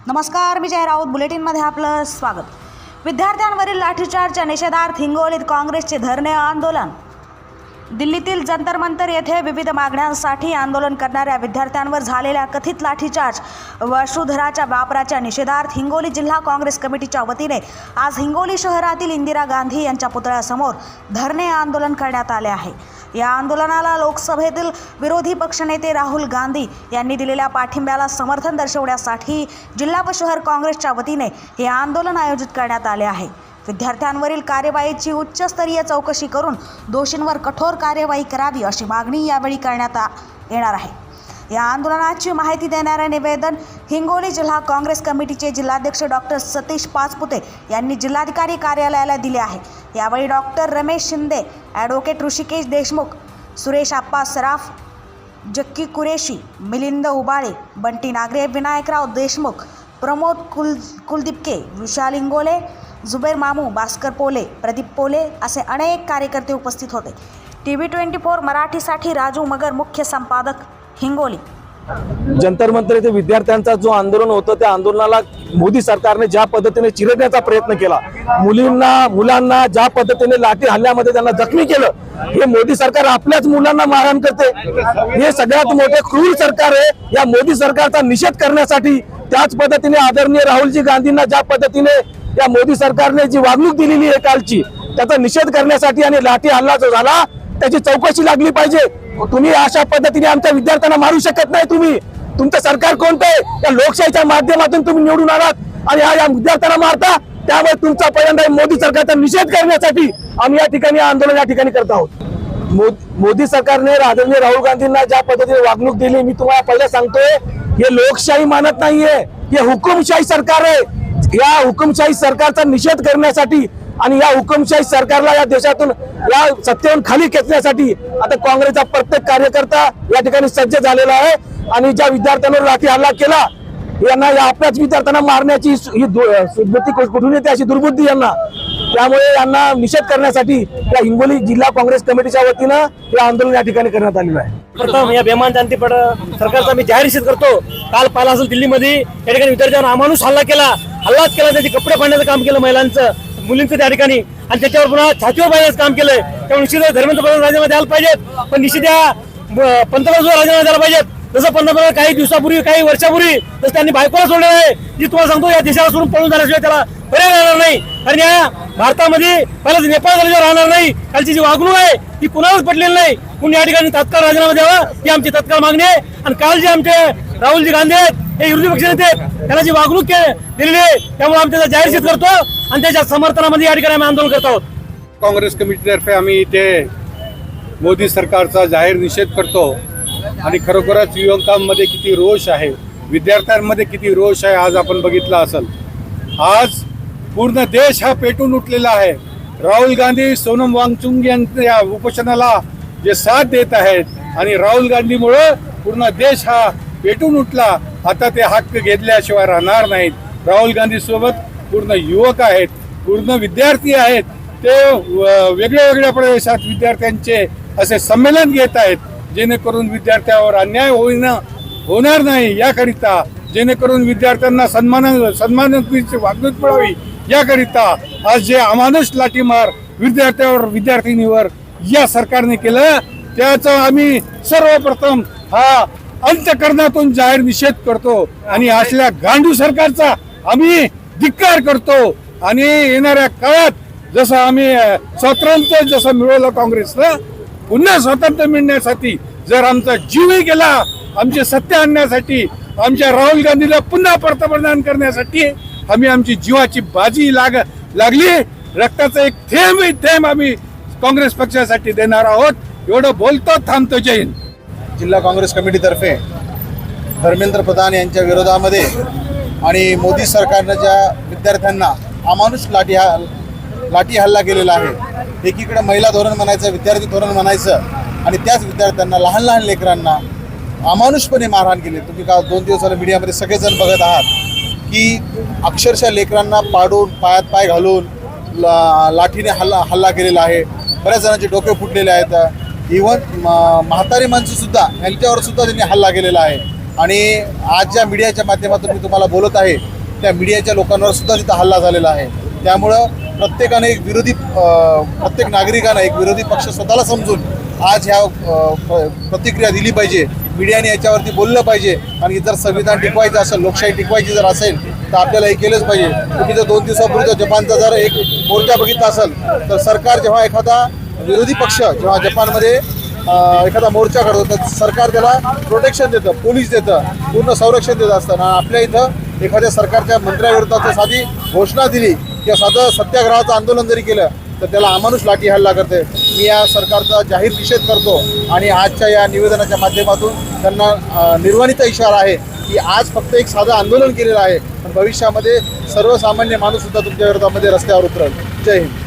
नमस्कार, मी जय राऊत बुलेटिनमध्ये आपलं स्वागत. विद्यार्थ्यांवरील लाठीचार्जच्या निषेधार्थ हिंगोलीत काँग्रेसचे धरणे आंदोलन. दिल्लीतील जंतर मंतर येथे विविध मागण्यांसाठी आंदोलन करणाऱ्या विद्यार्थ्यांवर झालेल्या कथित लाठीचार्ज वसुधराच्या वापराच्या निषेधार्थ हिंगोली जिल्हा काँग्रेस कमिटीच्या वतीने आज हिंगोली शहरातील इंदिरा गांधी यांच्या पुतळ्यासमोर धरणे आंदोलन करण्यात आले आहे. या आंदोलनाला लोकसभेतील विरोधी पक्षनेते राहुल गांधी यांनी दिलेल्या पाठिंब्याला समर्थन दर्शवण्यासाठी जिल्हा व शहर काँग्रेसच्या वतीने हे आंदोलन आयोजित करण्यात आले आहे. विद्यार्थ्यांवरील कार्यवाहीची उच्चस्तरीय चौकशी करून दोषींवर कठोर कार्यवाही करावी अशी मागणी यावेळी करण्यात येणार आहे. या आंदोलनाची माहिती देणारे निवेदन हिंगोली जिल्हा काँग्रेस कमिटीचे जिल्हाध्यक्ष डॉक्टर सतीश पाचपुते यांनी जिल्हाधिकारी कार्यालयाला दिले आहे. यावेळी डॉक्टर रमेश शिंदे, ॲडव्होकेट ऋषिकेश देशमुख, सुरेश आप्पा सराफ, जक्की कुरेशी, मिलिंद उबाळे, बंटी नागरे, विनायकराव देशमुख, प्रमोद कुलदीपके, विशाल इंगोले, जुबेर मामू, भास्कर पोले, प्रदीप पोले असे अनेक कार्यकर्ते उपस्थित होते. TV24 मराठीसाठी राजू मगर, मुख्य संपादक, हिंगोली. जंतर मंतर येथे विद्यार्थ्यांचा जो आंदोलन होतं त्या आंदोलनाला मोदी सरकारने ज्या पद्धतीने चिरडण्याचा प्रयत्न केला, मुलांना ज्या पद्धतीने लाठी हल्ल्यामध्ये त्यांना जखमी केलं, हे मोदी सरकार आपल्याच मुलांना मारहाण करते. हे सगळ्यात मोठे क्रूर सरकार आहे. या मोदी सरकारचा निषेध करण्यासाठी त्याच पद्धतीने आदरणीय राहुलजी गांधींना ज्या पद्धतीने या मोदी सरकारने जी वागणूक दिलेली आहे कालची, त्याचा निषेध करण्यासाठी आणि लाठी हल्ला जो झाला त्याची चौकशी लागली पाहिजे. तुम्ही अशा पद्धतीने आमच्या विद्यार्थ्यांना मारू शकत नाही. तुमचं सरकार कोणतं आहे? या लोकशाहीच्या माध्यमातून तुम्ही निवडून आलात आणि या विद्यार्थ्यांना मारता. त्यामुळे तुमचा पहिल्यांदा मोदी सरकारचा निषेध करण्यासाठी आम्ही या ठिकाणी आंदोलन या ठिकाणी करत आहोत. मोदी सरकारने आदरणीय राहुल गांधींना ज्या पद्धतीने वागणूक दिली, मी तुम्हाला पहिले सांगतोय, हे लोकशाही मानत नाहीये, हे हुकुमशाही सरकार आहे. या हुकुमशाही सरकारचा निषेध करण्यासाठी आणि या हुकुमशाही सरकारला या देशातून या सत्तेवरून खाली खेचण्यासाठी आता काँग्रेसचा प्रत्येक कार्यकर्ता या ठिकाणी सज्ज झालेला आहे. आणि ज्या विद्यार्थ्यांवर लाठी हल्ला केला यांना, या आपल्याच विद्यार्थ्यांना मारण्याची ही सुबुद्धी कुठून येते, अशी दुर्बुद्धी यांना. त्यामुळे यांना निषेध करण्यासाठी या हिंगोली जिल्हा काँग्रेस कमिटीच्या वतीनं हे आंदोलन या ठिकाणी करण्यात आलेलं आहे. प्रथम या बेमान जनतेपड सरकारचा मी जाहीर निषेध करतो. काल पाहिला असेल दिल्लीमध्ये या ठिकाणी विद्यार्थ्यांवर अमानुष हल्लाच केला, त्याचे कपडे फाडण्याचं काम केलं, महिलांचं मुलींचं त्या ठिकाणी, आणि त्याच्यावर पुन्हा छातीवर पाडण्याचं काम केलंय. त्यामुळे निश्चित धर्मेंद्र प्रधान राजीनामा द्यायला पाहिजेत, पण निश्चित या पंतप्रधान राजीनामा द्यायला पाहिजेत. जसं पंतप्रधान काही दिवसापूर्वी, काही वर्षापूर्वी जसं त्यांनी बायकोला सोडलं आहे, जी तुम्हाला सांगतो या देशाला सोडून पळून जाण्याशिवाय त्याला पर्याय राहणार नाही. कारण या भारतामध्ये पहिलं नेपाळ झाल्याशिवाय राहणार नाही. कालची जी वागणूक आहे ती कुणालाच पटलेली नाही. कुणी या ठिकाणी तात्काळ राजीनामा द्यावा ही आमची तात्काळ मागणी आहे. आणि काल जे आमचे राहुलजी गांधी आहेत, हे विरोधी पक्ष नेते आहेत, त्यांना जी वागणूक दिलेली आहे, त्यामुळे आम्ही त्याचा जाहीर निषेध करतो आणि त्याच्या समर्थनामध्ये या ठिकाणी आम्ही आंदोलन करत आहोत. काँग्रेस कमिटीतर्फे आम्ही इथे मोदी सरकारचा जाहीर निषेध करतो. आणि खरोखरच युवकांमध्ये किती रोष आहे, विद्यार्थ्यांमध्ये किती रोष आहे, आज आपण बघितलं असेल. आज पूर्ण देश हा पेटून उठलेला आहे. राहुल गांधी, सोनम वांगचुक यांच्या उपोषणाला जे साथ देत आहेत आणि राहुल गांधीमुळे पूर्ण देश हा पेटून उठला. आता ते हक्क घेतल्याशिवाय राहणार नाहीत. राहुल गांधी सोबत पूर्ण युवक आहेत, पूर्ण विद्यार्थी आहेत. ते वेगळ्या वेगळ्या प्रदेशात विद्यार्थ्यांचे असे संमेलन घेत आहेत, जेणेकरून विद्यार्थ्यावर अन्याय होणार नाही याकरिता, जेणेकरून विद्यार्थ्यांना सन्मानाची वागणूक मिळावी याकरिता आज जे अमानुष लाठीमार विद्यार्थिनीवर या सरकारने केलं, त्याचा आम्ही सर्वप्रथम हा अंतःकरणातून जाहीर निषेध करतो. आणि असल्या गांडू सरकारचा आम्ही धिक्कार करतो. आणि येणाऱ्या काळात जसं आम्ही स्वातंत्र्य जसं मिळवलं काँग्रेसला, पुन्हा स्वातंत्र्य मिळण्यासाठी जर आमचा जीवही गेला, आमची सत्ता आणण्यासाठी, आमच्या राहुल गांधीला पुन्हा पंतप्रधान करण्यासाठी आम्ही आमची जीवाची बाजी लागली, रक्ताचा एक थेंब आम्ही काँग्रेस पक्षासाठी देणार आहोत. एवढं बोलतो, थांबतो. जय हिंद. जिल्हा काँग्रेस कमिटीतर्फे धर्मेंद्र प्रधान यांच्या विरोधामध्ये आणि मोदी सरकारनं ज्या विद्यार्थ्यांना अमानुष लाठी हल्ला केलेला आहे, एकीकडे महिला धोरण म्हणायचं, विद्यार्थी धोरण म्हणायचं, आणि त्याच विद्यार्थ्यांना, लहान लेकरांना अमानुषपणे मारहाण केली. तुम्ही का 2 दिवस झाले मीडियामध्ये सगळेजण बघत आहात की अक्षरशः लेकरांना पाडून, पायात पाय घालून लाठीने हल्ला केलेला आहे. बऱ्याच जणांचे डोके फुटलेले आहेत. इव्हन म्हातारी माणसं सुद्धा यांच्यावर सुद्धा त्यांनी हल्ला केलेला आहे. आणि आज ज्या मीडियाच्या माध्यमातून मी तुम्हाला बोलत आहे त्या मीडियाच्या लोकांवर सुद्धा तिथं हल्ला झालेला आहे. त्यामुळं प्रत्येकाने एक प्रत्येक नागरिकानं एक विरोधी पक्ष स्वतःला समजून आज ह्या प्रतिक्रिया दिली पाहिजे. मीडियाने याच्यावरती बोललं पाहिजे. आणि जर संविधान टिकवायचं असेल, लोकशाही टिकवायची जर असेल तर आपल्याला हे केलंच पाहिजे. तुम्ही जर 2 दिवसापूर्वी जपानचा जर एक मोर्चा बघितला असेल तर सरकार जेव्हा एखादा विरोधी पक्ष जेव्हा जपानमध्ये एखादा मोर्चा करतो तर सरकार त्याला प्रोटेक्शन देतं, पोलीस देतं, पूर्ण संरक्षण देत असतं. आणि आपल्या इथं एखाद्या सरकारच्या मंत्र्याविरोधात साधी घोषणा दिली किंवा साधं सत्याग्रहाचं आंदोलन जरी केलं तर त्याला अमानुष लाठी हल्ला करते. मी या सरकारचा जाहीर निषेध करतो आणि आजच्या या निवेदनाच्या माध्यमातून त्यांना निर्वाणीचा इशारा आहे की आज फक्त एक साधं आंदोलन केलेलं आहे, पण भविष्यामध्ये सर्वसामान्य माणूस सुद्धा तुमच्या विरोधामध्ये रस्त्यावर उतरेल. जय हिंद.